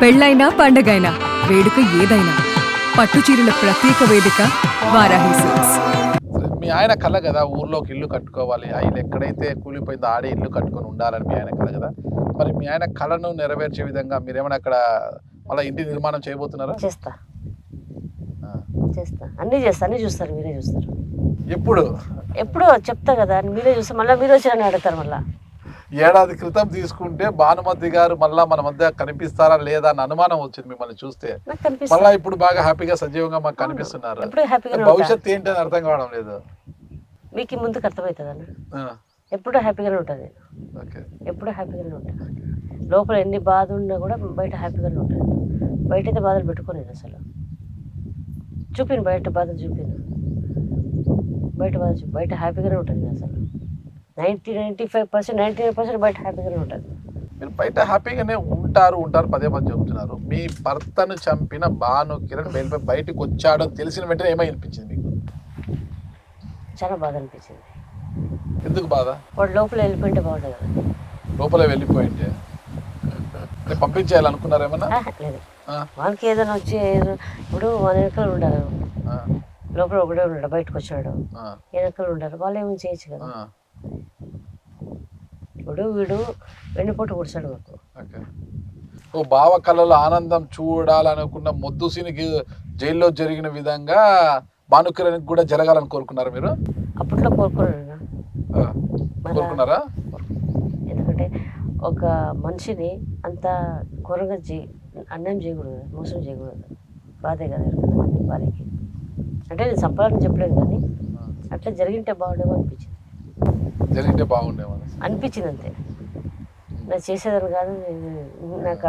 పెళ్ళైనా పండగైనా వేడుక ఏదైనా పట్టు చీరల ప్రత్యేక వేదిక వారాహి సిల్క్స్. మీ ఆయన కల కదా ఊర్లోకి ఇల్లు కట్టుకోవాలి, ఆ ఇల్లు ఎక్కడైతే కూలిపోయిందో ఆడే ఇల్లు కట్టుకొని ఉండాలని మీ ఆయన కల కదా. మరి మీ ఆయన కళను నెరవేర్చే విధంగా మీరేమైనా అక్కడ మళ్ళీ ఇంటి నిర్మాణం చేయబోతున్నారా? చేస్తా చేస్తా అన్నీ చేస్తా, అన్నీ చూస్తారు, మీరే చూస్తారు. ఎప్పుడు ఎప్పుడో చెప్తా కదా, మీరే చూస్తారు. మళ్ళీ మీరు వచ్చి నన్ను అడుగుతారు. మళ్ళీ ఏడాది క్రితం తీసుకుంటే భానుమతి గారు మళ్ళా మన మధ్య కనిపిస్తారా లేదా అన్న అనుమానం వచ్చింది మిమ్మల్ని చూస్తే. నాకు కనిపిస్తుంది. మళ్ళీ ఇప్పుడు బాగా హ్యాపీగా సజీవంగా మాకు కనిపిస్తున్నారు. ఎప్పుడు హ్యాపీగా భవిష్యత్తు ఏంటి అని అర్థం కావడం లేదు. మీకు ముందుకు అర్థమవుతుంది అన్న. ఆ, ఎప్పుడు హ్యాపీగానే ఉంటుంది, ఓకే. ఎప్పుడు హ్యాపీగానే ఉంటుంది. లోపల ఎన్ని బాధ ఉన్నా కూడా బయట హ్యాపీగానే ఉంటుంది. బయట అయితే బాధలు పెట్టుకోలేను అసలు. చూపిను బయట బాధలు చూపిను, బయట బాధ చూపి బయట హ్యాపీగానే ఉంటుంది అసలు. 95% 99% బయట హ్యాపీగానే ఉంటుంది. మీరు బయట హ్యాపీగానే ఉంటారు పదే పదే చెబుతున్నారు. మీ భర్తను చంపిన భాను కిరణ్ బయటకు వచ్చాడో తెలిసిన వెంటనే ఏమై అనిపించింది మీకు? చాలా బాధ అనిపించింది. ఎందుకు బాధ? వాడు లోపల వెళ్ళిపోయింటే బాగుంటుంది కదా. లోపల వెళ్ళిపోయింటే పంపించేయాలనుకున్నారేమన్నా? లేదు, వాళ్ళకి ఏదైనా వచ్చి ఇప్పుడు మన వెనకాల ఉండాలి. లోపల ఒకడే ఉన్నాడు, బయటకు వచ్చాడు, వెనకాల ఉండాలి. వాళ్ళు ఏమైనా చేయొచ్చు కదా. ఇప్పుడు వీడు వెన్నుపోటు కూర్చాడు మాకు. ఓ బావ కళలో ఆనందం చూడాలనుకున్న మొద్దుసీనికి జైల్లో జరిగిన విధంగా భానుకిరణ్కి కూడా జరగాలని కోరుకున్నారు మీరు? అప్పట్లో కోరుకున్నాను. కోరుకున్నారా? ఎందుకంటే ఒక మనిషిని అంత ఘోరంగా అన్యాయం చేయకూడదు, మోసం చేయకూడదు. బాధే కదా వాళ్ళకి. అంటే నేను సంపాదన చెప్పలేదు, కానీ అట్లా జరిగింటే బాగుండేమో అనిపించింది. జరిగితే బాగుండేమో అనిపించింది అంతే. నాకు చేసేదాన్ని కాదు. నాకు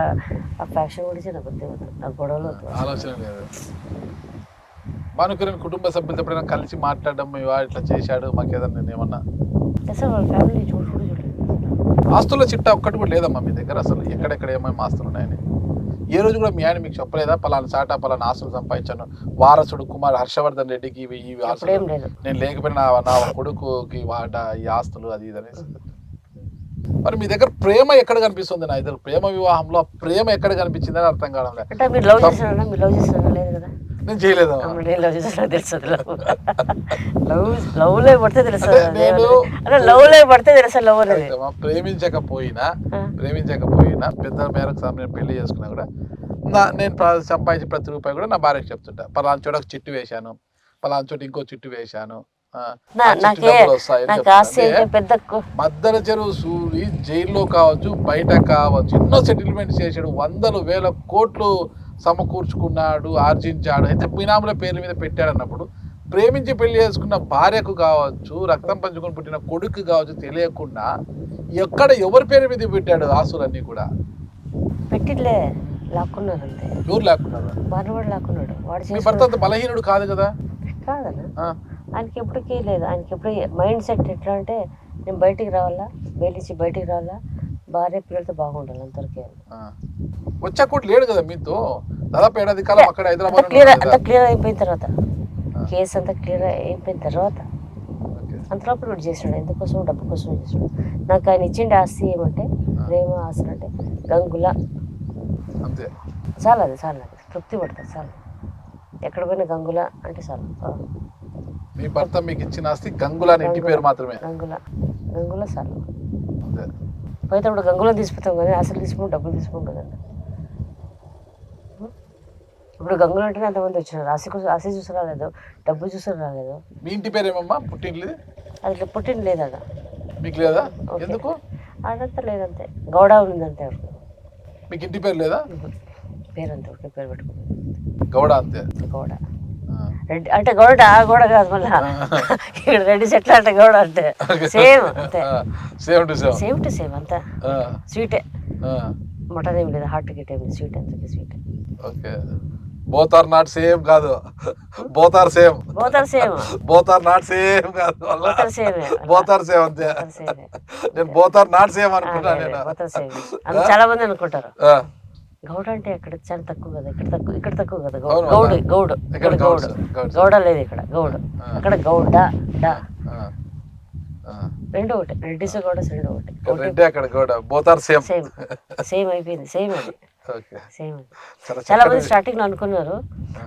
ఆ ఫ్యాషన్ గురించి నాకు వద్దు, నాకు గొడవలు ఆలోచన లేదు. భానుకిరణ్ కుటుంబ సభ్యులతో ఎప్పుడైనా కలిసి మాట్లాడడం ఇట్లా చేశాడు మాకు ఏదన్నా ఏమన్నా? అసలు వాళ్ళ ఫ్యామిలీ చూడలేదు. ఆస్తుల చిట్టా ఒక్కటి కూడా లేదమ్మా మీ దగ్గర? అసలు ఎక్కడెక్కడ ఏమేమి ఆస్తులు ఉన్నాయని ఏ రోజు కూడా మీ ఆయన మీకు చెప్పలేదా? పలానా చాటా పలానా ఆస్తులు సంపాదించాను, వారసుడు కుమార్ హర్షవర్ధన్ రెడ్డికి ఈ ఆస్తులు, నేను లేకపోయినా నా కొడుకుకి ఈ ఆస్తులు అది ఇది అనేసి. మరి మీ దగ్గర ప్రేమ ఎక్కడ కనిపిస్తుంది? నా ఇద్దరు ప్రేమ వివాహంలో ప్రేమ ఎక్కడ కనిపించింది అని అర్థం కావడం లేదు. నేను చేయలేదు. ప్రేమించకపోయినా పెద్ద మేరకు నేను పెళ్లి చేసుకున్నా కూడా నేను సంపాదించి ప్రతి రూపాయి కూడా నా భార్యకు చెప్తుంటా. పలానా చోట ఒక చిట్టు వేశాను, పలానా చోట ఇంకో చిట్టు వేశాను, మద్దల చెరువు సూరి జైల్లో కావచ్చు బయట కావచ్చు ఎన్నో సెటిల్మెంట్ చేశాడు. వందలు వేల కోట్లు సమకూర్చుకున్నాడు, ఆర్జించాడు. అయితే బినాముల పేర్ల మీద పెట్టాడు అన్నప్పుడు ప్రేమించి పెళ్లి చేసుకున్న భార్యకు కావచ్చు, రక్తం పంచుకొని పుట్టిన కొడుకు కావచ్చు తెలియకుండా ఎక్కడ ఎవరి పేరు మీద పెట్టాడు ఆస్తులన్నీ కూడా? పెట్టిలే, లాక్కున్నారు అంతే. ఎవరు లాక్కున్నారు? వాడు లాక్కున్నాడు. మీ భర్త అంత బలహీనుడు కాదు కదా? కాదన్నా, ఆయనకి ఎప్పటికీ లేదు. ఆయనకి ఎప్పుడు మైండ్ సెట్ ఎట్లా అంటే నేను బయటికి రావాలా, బయటికి బయటికి రావాలా, భార్య పిల్లలతో బాగుండాలి, అంతవరకే. వచ్చా కూడా లేడు కదా మీతో దాదాపు ఏడాది కాలం అక్కడ హైదరాబాద్. అంతా క్లియర్ అయిపోయిన తర్వాత, కేసు అంతా క్లియర్ అయిపోయిన తర్వాత అంతలోపల వీడు చేసినాడు. ఎందుకోసం? డబ్బు కోసం చేసినాడు. నాకు ఆయన ఇచ్చిండే ఆస్తి ఏమంటే, ప్రేమ ఆస్తులు అంటే గంగుల అంతే. చాలు, అది చాలు, అది తృప్తి పడుతుంది, చాలు. ఎక్కడ పోయినా గంగుల అంటే చాలు. మీ భర్త మీకు ఇచ్చిన ఆస్తి గంగుల అని ఇంటి పేరు మాత్రమే. గంగుల చాలు. పోయేటప్పుడు గంగులో తీసుకుంటాం కానీ అసలు తీసుకుంటాం, డబ్బులు తీసుకుంటాం కదా. ఇప్పుడు గంగులు అంటేనే అంతమంది వచ్చినారు. ఆశ చూసి రాలేదు, డబ్బు చూసి రాలేదు. మీ ఇంటి పేరు ఏమమ్మా? పుట్టింది? అది పుట్టింది లేదు అక్కడ. మీకు లేదా? ఎందుకు? అదంతా లేదంతే, గౌడ ఉందంతే. మీకు ఇంటి పేరు లేదా? పేరు అంతే, ఒకే పేరు పెట్టుకుంది, గౌడ అంతే. గౌడ రెడ్డి అంటే గౌడ, ఆ గౌడ కాదు. మళ్ళీ ఇక్కడ రెడ్డి చెట్ల అంటే గౌడ అంటే సేమ్ అంతే, సేమ్ టు సేమ్ అంతా. స్వీటే, మటన్ ఏం లేదు, హాట్ గిట్ ఏం లేదు, స్వీట్ అంతే, sweet. Okay. Both are not same కాదు, both are same. Both are same, both are not same కాదు, both are same, both are same అంతే. నేను బోత్ ఆర్ నాట్ సేమ్ అనుకుంటాను. చాలా మంది అనుకుంటారు. గౌడ అంటే అక్కడ చాలా తక్కువ కదా, ఇక్కడ తక్కువ కదా. గౌడ్ గౌడ లేదు ఇక్కడ, గౌడ్ అక్కడ గౌడ. రెండు ఒకటి, రెడ్డిస్ గౌడ రెండు ఒకటి. అక్కడ బోత్ ఆర్ సేమ్, సేమ్ అయిపోయింది, సేమ్ అది. ఓకే. సేమ్. చాలా చాలా మంది చక్కటి స్టార్టింగ్లో అనుకున్నారు, ఆ,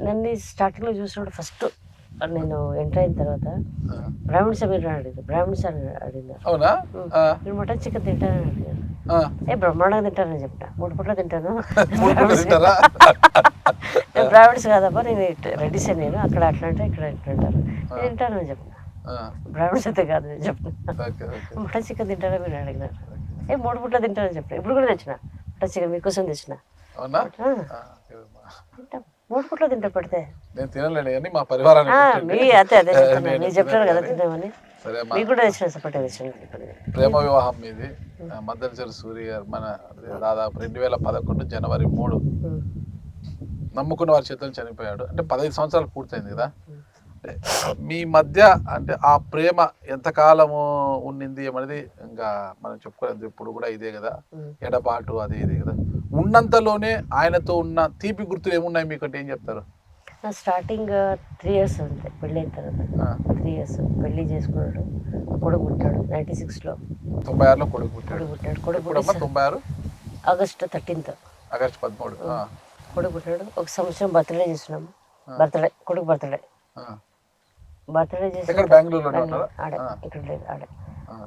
నన్ను స్టార్టింగ్లో చూసినప్పుడు ఫస్ట్ నేను ఎంటర్ అయిన తర్వాత ఆ. బ్రాహ్మణ్ సార్ మీరు అడిగింది, బ్రాహ్మణ్ సార్ అడిగినారు, అవునా? ఆ, నేను మటన్ చికెన్ తింటానని అడిగారు. ఆ. బ్రహ్మాండంగా తింటానని చెప్పిన, 3 పూట్ల తింటాను. మూడు పూటలు తింటారా? నేను బ్రాహ్మణ్స్ కాదబ్బా, నేను రెడ్డిస్ నేను, అక్కడ అట్లా అంటే ఇక్కడ ఇట్లా అంటారు, నేను తింటానని చెప్పిన. ఆ, బ్రాహ్మణ్స్ అయితే కాదు నేను చెప్పిన. Okay okay. మటన్ చికెన్ తింటారా మీరు అడిగినారు. 3 పూట్ల తింటానని చెప్పిన. ఇప్పుడు కూడా తెచ్చిన మటన్ చికెన్ మీకోసం తెచ్చిన. అవునా? ఆ, ఆ, ఓకే అమ్మా. తింటాం, 3 పూట్ల తింటా పెడితే. నేను తినలేను కానీ మా పరివారానికి పెట్టండి. అదే చెప్తున్నా, నేను మీరు చెప్పారు కదా తినను కానీ. తిన్నామని, సరే అమ్మా. మీకు కూడా తెచ్చిన సపరేట్ తెచ్చిన. ప్రేమ వివాహం మీది మద్దెలచెరు సూరి గారు మన దాదాపు 2011 జనవరి 3 నమ్ముకున్న వారి చేతుల్లో చనిపోయాడు. అంటే 15 సంవత్సరాలు పూర్తయింది కదా. అంటే మీ మధ్య అంటే ఆ ప్రేమ ఎంతకాలము ఉండింది అనేది ఇంకా మనం చెప్పుకోలేదు, ఇప్పుడు కూడా ఇదే కదా, ఎడబాటు అదే ఇదే కదా. ఉన్నంతలోనే ఆయనతో ఉన్న తీపి గుర్తులు ఏమున్నాయి మీకు అంటే ఏం చెప్తారు? స్టార్టింగ్ 3 years అంతే, పెళ్ళి అయిన తర్వాత 3 years పెళ్లి చేసుకున్నాడు, కొడుకు పుట్టాడు 96లో. 96లో కొడుకు పుట్టాడు. కొడుకు ఎప్పుడమ్మా? 96 ఆగస్టు 13th. ఆగస్టు 13. కొడుకు పుట్టాడు. ఒక సంవత్సరం బర్త్డే చేసినాము. కొడుకు బర్త్డే చేసి ఎక్కడ? బెంగళూరులో ఉన్నారా? ఆడే, ఇక్కడ లేదు ఆడే.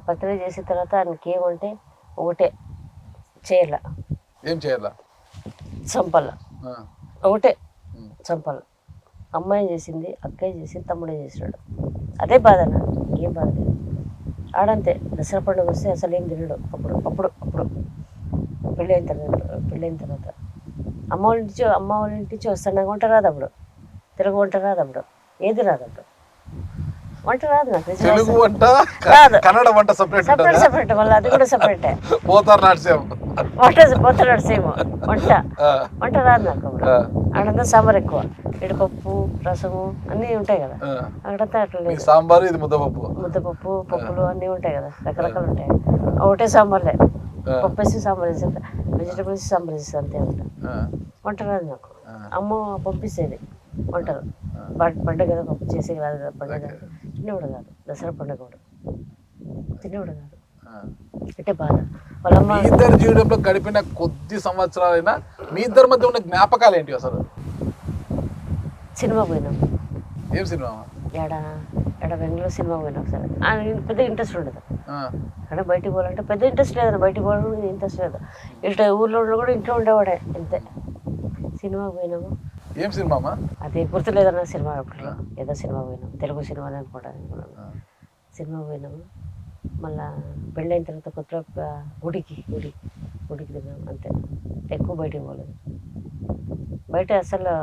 బర్త్డే చేసిన తర్వాత ఆయనకి ఏమంటే ఒకటే చేయాల, ఏం చేయాలా? చంపాల, ఒకటే చంపాల. అమ్మాయి చేసింది, అక్కయ్య చేసింది, తమ్ముడే చేసినాడు. అదే బాధనా, ఏం బాధ లేదు. ఆడంతే, దసరా పండుగ వస్తే అసలు ఏం తినడు. అప్పుడు పెళ్ళైన తర్వాత అమ్మ వాళ్ళ ఇంటి నుంచి వస్తాను, నాకు వంట రాదు అప్పుడు, తెలుగు వంట రాదు అప్పుడు, ఏది రాదు అప్పుడు, వంట రాదు నాకు. తెలుగు వంట రాదు, కన్నడ వంట సపరేట్ మళ్ళీ అది కూడా సపరేటే. పోతారు సేమ్ వంట రాదు నాకు అప్పుడు. ఆడంతా సాంబార్ ఎక్కువ, ఇడిపప్పు రసము అన్నీ ఉంటాయి కదా, అక్కడంతా అట్లా లేదు. సాంబార్, ఇది ముద్దపప్పు, పప్పులు అన్నీ ఉంటాయి కదా, రకరకాలు ఉంటాయి. ఒకటే సాంబార్లే, పప్పు వేసి సాంబార్ వేసి, వెజిటబుల్స్ సాంబార్ వేసి అంతే ఉంటా. వంట రాదు నాకు. అమ్మ పంపిస్తేది వంటలు, పండుగ కదా పప్పు చేసేది కాదు కదా, పండుగ తినేవాడు కాదు, దసరా పండుగ కూడా తినేవాడు కాదు. అంటే బాధ. వాళ్ళమ్మ మీ ఇద్దరు జీవితంలో గడిపిన కొద్ది సంవత్సరాలైనా మీ ఇద్దరి మధ్య ఉన్న జ్ఞాపకాలు ఏంటి అసలు? సినిమా పోయినాం. ఏం సినిమా? ఎడ బెంగళూరు సినిమా పోయినా ఒకసారి. పెద్ద ఇంట్రెస్ట్ ఉండదు అంటే, బయటికి పోవాలంటే పెద్ద ఇంట్రెస్ట్ లేదు, బయటికి పోవడం ఇంట్రెస్ట్ లేదు. ఇట్లా ఊళ్ళో కూడా ఇంట్లో ఉండేవాడే అంతే. సినిమాకి పోయినాము. ఏం సినిమా? అది గుర్తులేదన్న సినిమా, అప్పట్లో ఏదో సినిమా పోయినాము, తెలుగు సినిమానే అనుకున్నాను. సినిమా పోయినాము. మళ్ళా పెళ్ళైన తర్వాత కొత్త గుడికి తిన్నాము అంతే. ఎక్కువ బయటికి పోలేదు. బయట అసలు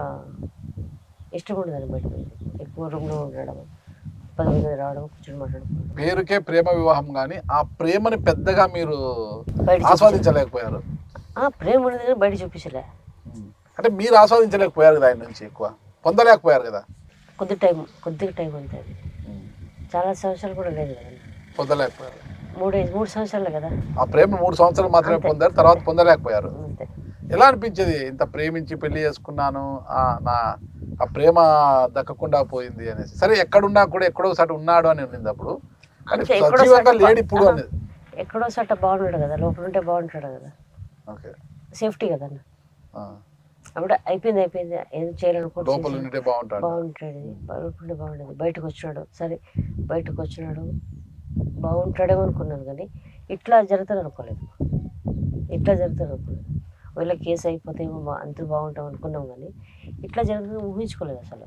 ఇష్టం ఉండదు బయట, ఎక్కువ రూమ్లో ఉండడం, 10 మంది రావడం, కూర్చొని మాట్లాడడం. పేరుకే ప్రేమ వివాహం కానీ ఆ ప్రేమని పెద్దగా మీరు ఆస్వాదించలేకపోయారు. ప్రేమ ఉండేది కానీ బయట చూపించలే. అంటే మీరు ఆస్వాదించలేకపోయారు కదా, ఆయన నుంచి ఎక్కువ పొందలేకపోయారు కదా. కొద్దిగా టైం అంతే. అది చాలా సంవత్సరాలు కూడా లేదు కదా, పొందలేకపోయారు. 3 సంవత్సరాలు కదా. ఆ ప్రేమ 3 సంవత్సరాలు మాత్రమే పొందారు, తర్వాత పొందలేకపోయారు. అంతే. ఎలా అనిపించేది? ఇంత ప్రేమించి పెళ్లి చేసుకున్నాను, ఆ ప్రేమ దక్కకుండా పోయింది అనేసి. సరే ఎక్కడున్నా కూడా ఎక్కడోసారి ఉన్నాడు అని ఉన్నింది అప్పుడు, సజీవంగా లేడు ఇప్పుడు అనేది. ఎక్కడో సట బాగున్నాడు కదా, లోపల ఉంటే బాగుంటాడు కదా, సేఫ్టీ కదా అన్న. అప్పుడు అయిపోయింది, ఏం చేయాలనుకుంటే లోపల ఉంటే బాగుంటాడు. బాగుండేది. బయటకు వచ్చినాడు బాగుంటాడేమో అనుకున్నాను, కానీ ఇట్లా జరుగుతుంది అనుకోలేదు. ఒకవేళ కేసు అయిపోతేమో అంత బాగుంటాం అనుకున్నాం, కానీ ఇట్లా జరుగుతుంది ఊహించుకోలేదు అసలు.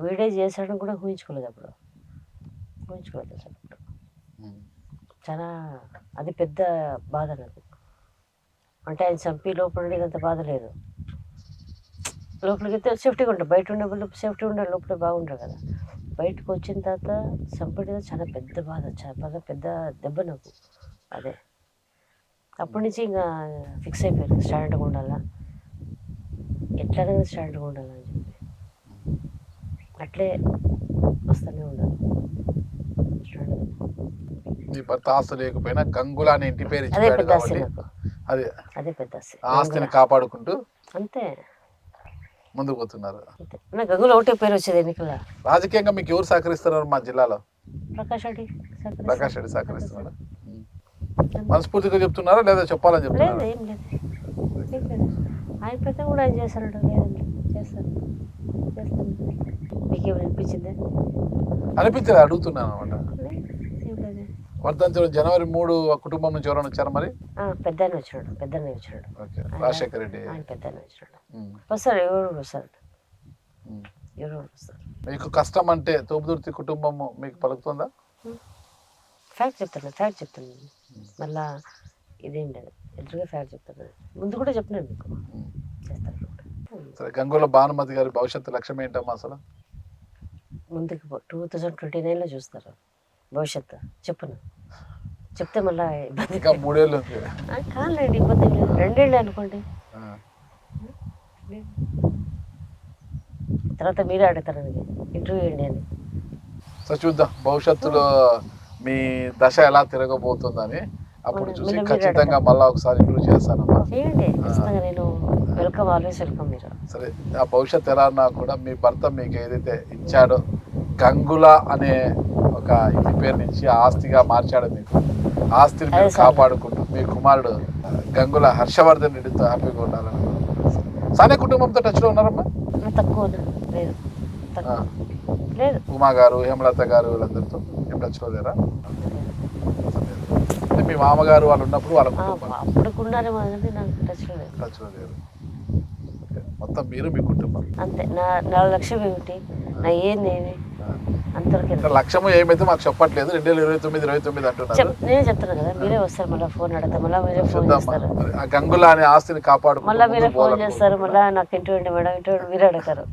వీడే చేశాడని కూడా ఊహించుకోలేదు అసలు. చాలా అది పెద్ద బాధ నాకు. అంటే ఆయన చంపి లోపల ఉండేదంత బాధ లేదు. లోపలికి అయితే సేఫ్టీగా ఉంటాడు, బయట ఉండే వాళ్ళు సేఫ్టీ ఉండాలి, లోపల బాగుంటారు కదా. బయటకు వచ్చిన తర్వాత చంపేది చాలా పెద్ద బాధ, చాలా పెద్ద దెబ్బ నాకు. అదే అప్పటి నుంచి ఇంకా ఫిక్స్ అయిపోయాను, స్టాండర్డ్గా ఉండాలా, ఎట్లయినా స్టాండర్డ్గా ఉండాలని చెప్పి అట్లే వస్తూనే ఉండాలి. మీ భర్త ఆస్తి లేకపోయినా గంగుల అనే ఇంటి పేరు అదే పెద్ద ఆస్తి నాకు. అదే పెద్ద ఆస్తిని కాపాడుకుంటూ అంతే ముందుకు పోతున్నారు. నా గంగులో ఒకటే పేరు వచ్చేది ఎన్నికల్లో. రాజకీయంగా మీకు ఎవరు సహకరిస్తున్నారు మా జిల్లాలో? ప్రకాష్ రెడ్డి సహకరిస్తున్నారా? మనస్ఫూర్తిగా చెప్తున్నారా లేదా చెప్పాలని చెప్తున్నారా? ఏం లేదు. ఏం లేదు. ఆయన ప్రతి కూడా ఆయన చేస్తాడు. లేదండి చేస్తాను మీకేమైనా అనిపించిందే? అనిపించలేదు, అడుగుతున్నాను అనమాట. ఏం లేదు. వర్ధంతి జనవరి 3 ఆ కుటుంబం నుంచి ఎవరైనా వచ్చారా మరి? పెద్ద ఆయన వచ్చినాడు. ఓకే, రాజశేఖర రెడ్డి. ఆయన పెద్ద ఆయన వచ్చినాడు. ఉమ్. వస్తారు ఎవరు వస్తారు. ఉమ్. ఎవరు వస్తారు. మీకు కష్టం అంటే తోపుదుర్తి కుటుంబము మీకు పలుకుతుందా? ఫ్యాక్ట్ చెప్తాను మళ్ళా ఇదేం లేదు, ఎదురుగా ఫ్యాక్ట్ చెప్తాను. ముందు కూడా చెప్పినాను మీకు. చేస్తాను. సరే, గంగుల భానుమతి గారి భవిష్యత్తు లక్ష్యం ఏంటమ్మా అసలు? ముందుకు 2029లో చూస్తారు భవిష్యత్తు. చెప్తే మళ్ళీ ఇబ్బంది. ఇంకా 3 ఏళ్ళు ఉంది. కాదులేండి, ఇబ్బంది ఏం లేదు. 2 ఏళ్ళే అనుకోండి. ఆ. తర్వాత మీరే అడుగుతారు ನನಗೆ ఇంటర్వ్యూ చేయండి అని. సో చూద్దాం భవిష్యత్తులో మీ దశ ఎలా తిరగబోతుందని. అప్పుడు చూసి ఖచ్చితంగా మళ్ళీ ఒకసారి ఇంటర్వ్యూ చేస్తానమ్మా. చేయండి ఖచ్చితంగా. నేను వెల్కమ్, ఆల్వేస్ వెల్కమ్. మీరు సరే, ఆ భవిష్యత్తు ఎలా అన్నా కూడా మీ భర్త మీకు ఏదైతే ఇచ్చాడో గంగుల అనే ఒక ఇంటి పేరు నుంచి ఆస్తిగా మార్చాడు. మీకు ఆస్తిని మీరు కాపాడుకుంటూ మీ కుమారుడు గంగుల హర్షవర్ధన్ రెడ్డితో హ్యాపీగా ఉండాలని. సానే కుటుంబంతో టచ్లో ఉన్నారమ్మా? తక్కువ లేదు, తక్కువ లేదు. ఉమా గారు, హేమలత గారు వీళ్ళందరితో ఏం టచ్లో లేరా? అంటే మీ మామగారు వాళ్ళు ఉన్నప్పుడు వాళ్ళ కుటుంబం అప్పుడుకున్నారే మాదంటే నాకు టచ్లో లేదు. టచ్లో లేరు. మొత్తం మీరు మీ కుటుంబం అంతే. నా లక్ష్యం ఏమిటి, నా ఏందేమి అంతవరకు లక్ష్యము ఏమైతే మాకు చెప్పట్లేదు. 2029 అంటున్నారు. నేనే చెప్తున్నాను కదా, మీరే వస్తారు. మళ్ళీ ఫోన్ అడతా, మళ్ళీ మీరే ఫోన్ చేస్తారు. ఆ గంగుల అనే ఆస్తిని కాపాడు మళ్ళీ మీరే ఫోన్ చేస్తారు. మళ్ళీ నాకు ఇంటర్వ్యూ మేడం, ఇంటర్వ్యూ మీరే అడగారు.